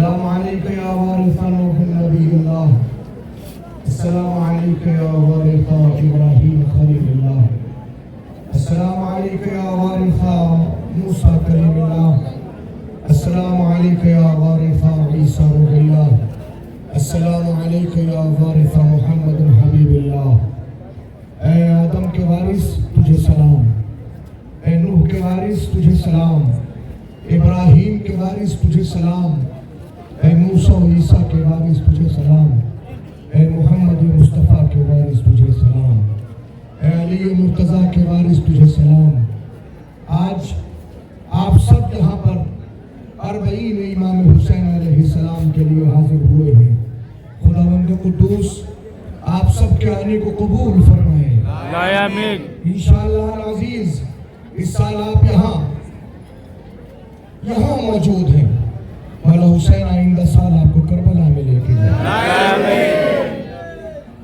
السلام علیک یا وارث نوح نبی اللہ، السلام علیک یا وارث ابراہیم خلیل اللہ، السلام علیک یا وارث موسیٰ کلیم اللہ، السلام علیک یا وارث عیسیٰ روح اللہ، السلام علیک یا وارث محمد حبیب اللہ۔ اے آدم کے وارث تجھے سلام، اے نوح کے وارث تجھے سلام، ابراہیم کے وارث تجھے سلام، اے موسیٰ و عیسیٰ کے وارث تجھے سلام، اے محمد مصطفیٰ کے وارث تجھے سلام، اے علی مرتضیٰ کے وارث تجھے سلام۔ آج آپ سب یہاں پر 40 امام حسین علیہ السلام کے لیے حاضر ہوئے ہیں۔ خداوند قدوس آپ سب کے آنے کو قبول فرمائے، آمین۔ انشاءاللہ العزیز اس سال آپ یہاں موجود ہیں، مولا حسین آئندہ سال آپ کو کربلا میں لے کے جائیں۔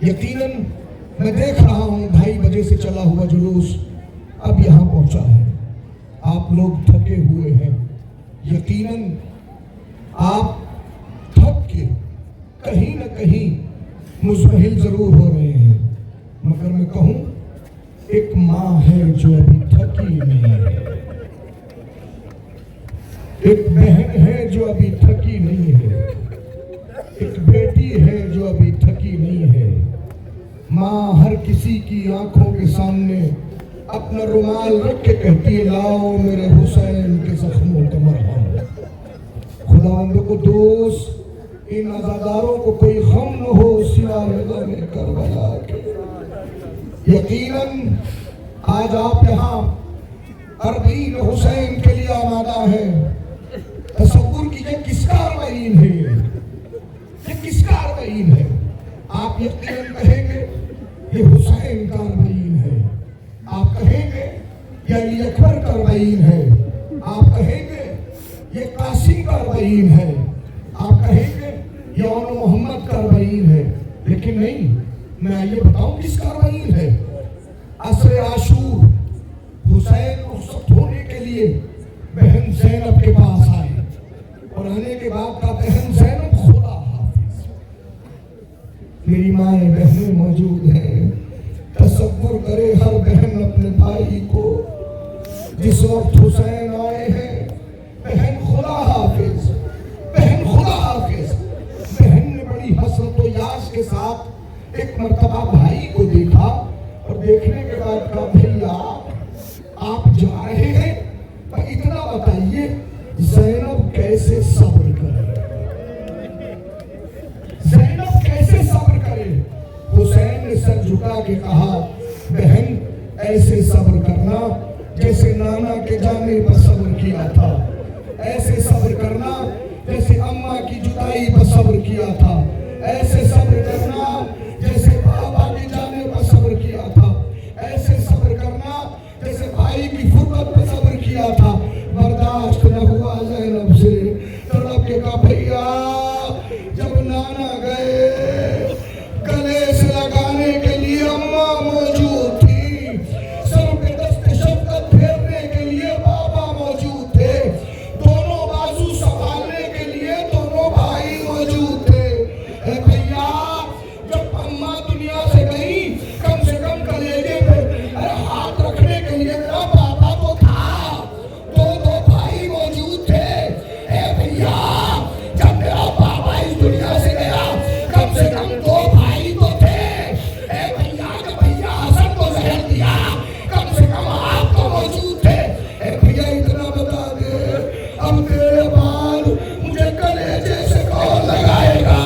یقیناً میں دیکھ رہا ہوں 2:30 بجے سے چلا ہوا جلوس اب یہاں پہنچا ہے، آپ لوگ تھکے ہوئے ہیں، یقیناً آپ تھک کے کہیں نہ کہیں مزمحل ضرور ہو رہے ہیں، مگر میں کہوں ایک ماں ہے جو ابھی تھکی نہیں ہے، ایک بہن ہے جو ابھی تھکی نہیں ہے، ایک بیٹی ہے جو ابھی تھکی نہیں ہے۔ ماں ہر کسی کی آنکھوں کے سامنے اپنا رومال رکھ کے کہتی ہے لاؤ میرے حسین کے زخموں کا مرہم۔ خداوند قدوس ان عزاداروں کو کوئی غم نہ ہو سوائے غم کربلا کے۔ یقیناً آج آپ یہاں 40 حسین کے لیے آمادہ ہیں۔ تصور کیجئے کس کا اربعین ہے، یہ کس کا اربعین ہے؟ آپ یقیناً کہیں گے یہ حسین کا اربعین ہے، آپ کہیں گے یہ علی اکبر کا اربعین ہے، آپ کہیں گے یہ قاسم کا اربعین ہے، آپ کہیں گے یہ اون محمد کا اربعین ہے، لیکن نہیں، میں یہ بتاؤں کس کا اربعین ہے؟ عصر عاشور حسین رخصت ہونے کے لیے بہن زینب کے پاس آئے اور آنے کے بعد کہا بہن زینب خدا حافظ، میری مائیں بہنیں موجود ہیں۔ تصور کرے ہر بہن اپنے بھائی کو، جس وقت حسین آئے ہیں بہن خدا حافظ، بہن خدا حافظ۔ بہن نے بڑی حسرت و یاس کے ساتھ ایک مرتبہ بھائی کو دیکھا اور دیکھنے کے بعد کہا بھیا آپ جا رہے ہیں، پر اتنا بتائیے زینب کیسے صبر کرے، زینب کیسے صبر کرے؟ حسین نے سر جھکا کے کہا بہن ایسے صبر کرنا جیسے نانا کے جانے پر صبر کیا تھا، ایسے صبر کرنا جیسے اماں کی جدائی پر صبر کیا تھا، ایسے صبر کرنا جیسے بابا کے جانے پر صبر کیا تھا، ایسے صبر کرنا جیسے بھائی کی فرقت پر صبر کیا تھا۔ برداشت نہ ہوا زینب سے، تڑپ کے کہا بھیا جب نانا گئے گلے سے لگانے کے لیے اماں موجود تھی، سر پہ دست شفقت پھیرنے کے لیے بابا موجود تھے، دونوں بازو سنبھالنے کے لیے دونوں بھائی موجود تھے۔ اے بھیا جب اماں دنیا سے گئی کم سے کم کلیجے پہ ہاتھ رکھنے کے لیے میرا بابا تو تھا، دو بھائی موجود تھے۔ اے بھیا جب میرا بابا اس دنیا سے گیا کم سے کم 2 بھائی تو تھے۔ اے بھیا جب بھیا حسن کو زہر دیا کم سے کم آپ تو موجود تھے۔ اے بھیا اتنا بتا دے اب تیرے بعد مجھے کلیجے سے کون لگائے گا،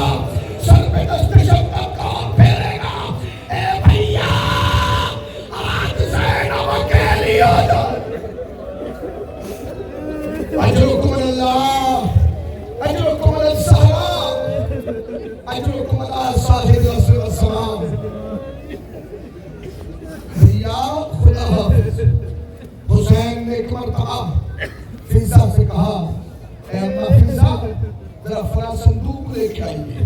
سر پہ دست شفقت کون پھیرے گا؟ اے بھیا آج زینب اکیلی ہو جائے۔ اجرکم اللہ، اجرکم الصحابہ، اجرکم اللہ صاحب العصر والسلام۔ بھیا خدا حافظ۔ حسین نے ایک مرتبہ فضا سے کہا اے اماں فضا ذرا فلاں صندوق لے کے آئیے۔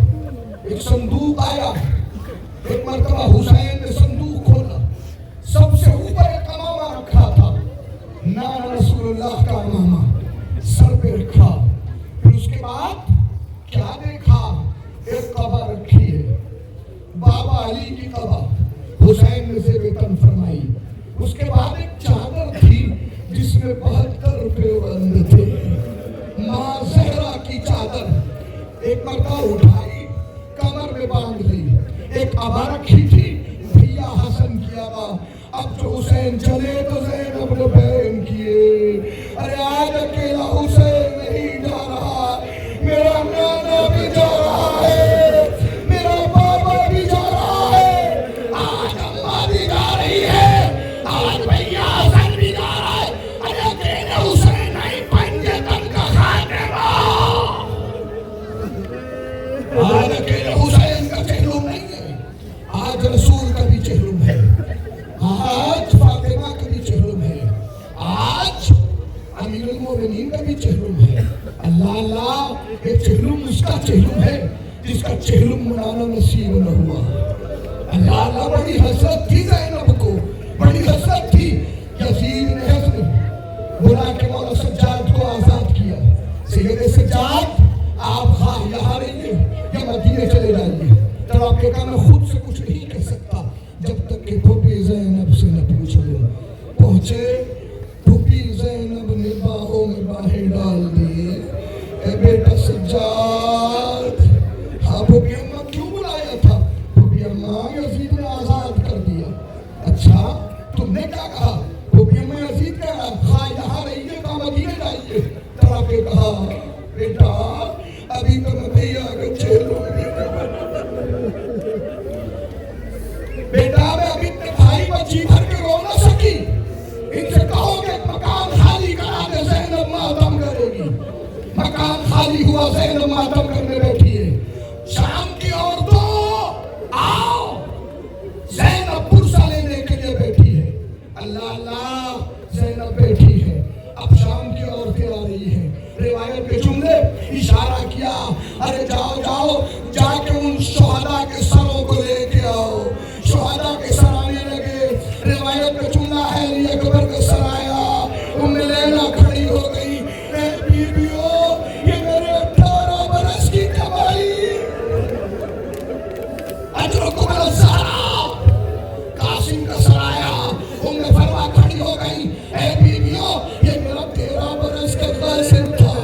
ایک صندوق آیا، ایک مرتبہ حسین نے صندوق کھولا، سب سے اوپر ایک امامہ رکھا تھا، نانا رسول اللہ کا امامہ سر پہ رکھا، پھر اس کے بعد ایک مرتبہ اٹھائی کمر میں باندھ لی، ایک ابا رکھی تھی بھیا حسن کی ابا، اب جو حسین چلے تو زینب نے بہن کیے، ارے آج اکیلا حسین نہیں جا رہا، میرا نانا بھی جا رہا ہے، میرا بابا بھی جا رہا ہے، آج اماں بھی جا رہی ہے، آج بھیا حسن بھی جا رہا ہے، ارے اکیلے حسین نہیں پنجے تن کا خاتمہ، آج اکیلے حسین کا چہلم نہیں ہے، آج رسول کا بھی چہلم ہے، آج فاطمہ کا بھی چہلم ہے، آج امیر المومنین کا بھی چہلم ہے، اللہ اللہ یہ چہلم اس کا چہلم ہے جس کا چہلم منانا نصیب نہ ہوا، اللہ اللہ بڑی حسرت تھی زینب کو، بڑی حسرت تھی، یزید نے حسن بلا کے مولا سجاد کو آزاد کیا، سید سجاد آپ خواہ یہاں رہیے یا مدینے چلے جائیے، تب آپ نے کہا میں خود سے کچھ نہیں کہہ سکتا جب تک کہ پھوپھی زینب سے نہ پوچھ لوں، پہنچے پھوپھی زینب نے باہوں میں باہیں ڈال دیے، اے بیٹا سجاد، ہاں پھوپھی اماں کیوں بلایا تھا؟ پھوپھی اماں یزید نے آزاد کر دیا، اچھا تم نے کیا کہا؟ پھوپھی اماں یزید کہہ رہا خواہ یہاں رہیے کا مدینے جائیے، تب آپ نے کہا بیٹا ابھی تو میں بھیا کے چہلوں میں بیٹا میں ابھی اتنے بھائی بچی بھر کے رو نہ سکی، ان سے کہو کہ مکان خالی کرا دے، زینب ماتم کرے گی، مکان خالی ہوا زینب ماتم کرنے بیٹھی ہے، شام کی عورتوں آؤ، زینب پرسہ لینے کے لیے بیٹھی ہے، اللہ اللہ زینب بیٹھی ہے، اب شام کی عورتیں آ رہی ہیں، روایت کے جملے اشارہ کیا، ارے جاؤ جاؤ جا کے ان شہداء کے سروں کو لے کے آؤ، شہداء کے سر آنے لگے، روایت کا جملہ ہے علی اکبر کا سر آیا، ام لیلہ کھڑی ہو گئی، اے بیویوں یہ میرے 18 برس کی کمائی، اجرکم علی الزہرا، قاسم کا سر آیا، ام فروا کھڑی ہو گئی، اے بیویوں یہ میرا 13 برس کا قاسم تھا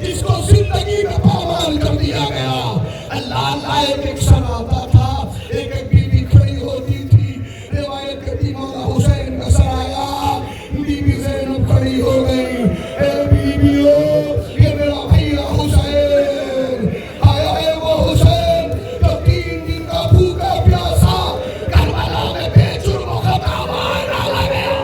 جس کو زندگی میں پامال کر دیا گیا، اللہ اللہ ایک ایک سر آتا تھا، ایک ایک بیوی کھڑی ہوتی تھی، روایت کہتی مولا حسین کا سر آیا، بیوی زینب کھڑی ہو گئی، اے بیویوں یہ میرا بھیا حسین آیا ہے، وہ حسین جو 3 دن کا بھوکا پیاسا کربلا میں بے جرم و خطا مارا گیا،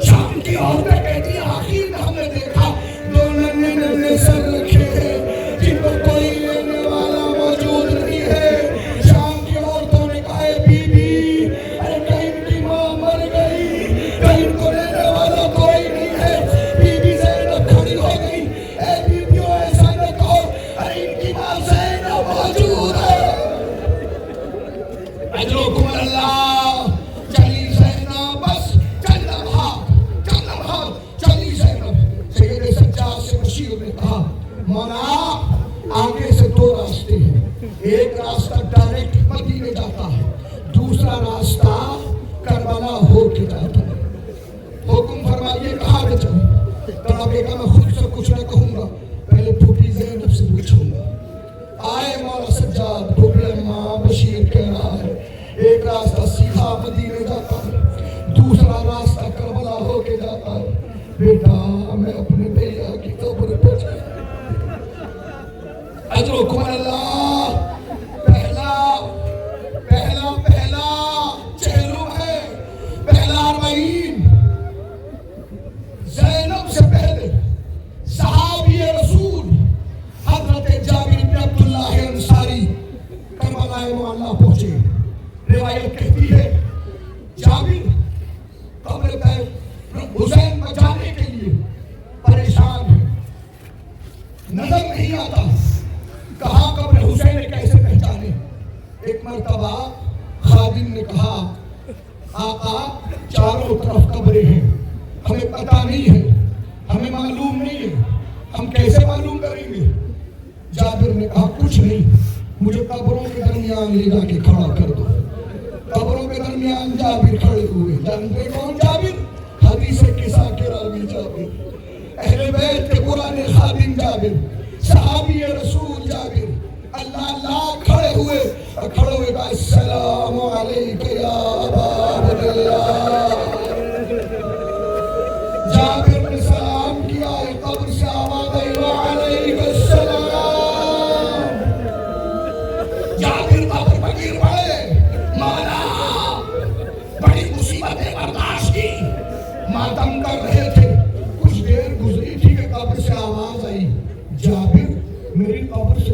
شام کی عورتیں کہتی ہیں آخر میں ہم نے دیکھا دو ننھے ننھے سر رکھے ہیں جن کو کوئی لینے والا موجود نہیں ہے، شام کی عورتوں نے کہا اے بی بی ارے کہیں ان کی ماں مر گئی، کہیں ان کو لینے والا کوئی نہیں ہے، بی بی زینب کھڑی ہو گئی، اے بیویوں ایسا نہ کہو، ارے ان کی ماں زینب موجود ہے، اجرکم اللہ، چلی زینب بس چل لمحہ چلی زینب، سید سجاد سے بشیر نے کہا مولا آگے سے 2 راستے ہیں، ایک راستہ ڈائریکٹ مدینے جاتا ہے، دوسرا راستہ کربلا ہو کے جاتا ہے، حکم فرمائیے کہاں پہ چلیں؟ تڑا بیگا میں خود سے کچھ نہ کہوں گا، پہلے پھوپھی زینب سے پوچھوں گا، آئے مولا سجاد، پھوپھی اماں بشیر کہہ رہا ہے ایک راستہ سیدھا مدینے جاتا ہے، دوسرا راستہ کربلا ہو کے جاتا ہے، بیٹا میں اپنے بھیا کی قبر پہ جاؤں، اجرکم اللہ، پہلا چہلم ہے، پہلا 40 زینب سے پہلے صحابی رسول حضرت جابر بن عبداللہ انصاری کربلا معلیٰ پہنچے، روایت کہتی ہے جابر قبر پہ حسین بچانے کے لیے پریشان ہے، نظر نہیں آتا کہاں قبر حسین کیسے پہچانے، ایک مرتبہ خادم نے کہا آقا چاروں طرف قبریں ہیں، ہمیں پتہ نہیں ہے، ہمیں معلوم نہیں ہے، ہم کیسے معلوم کریں گے؟ جابر نے کہا کچھ نہیں، مجھے قبروں کے درمیان لے جا کے کھڑا کر دو، قبروں کے درمیان جابر کھڑے ہوئے، جانتے کون جابر؟ حدیث قصہ کے راوی جابر، اہل بیت کے پرانے خادم جابر، صحابی رسول کھڑے ہوئے کہا السلام علیکم یا ابا عبداللہ. جابر نے سلام کیا, قبر سے آواز آئی وعلیکم السلام. جابر قبر پر گر پڑے, مولا بڑی مصیبتیں برداشت کی, ماتم کر رہے تھے. کچھ دیر گزری تھی کہ قبر سے آواز آئی, جابر میری قبر سے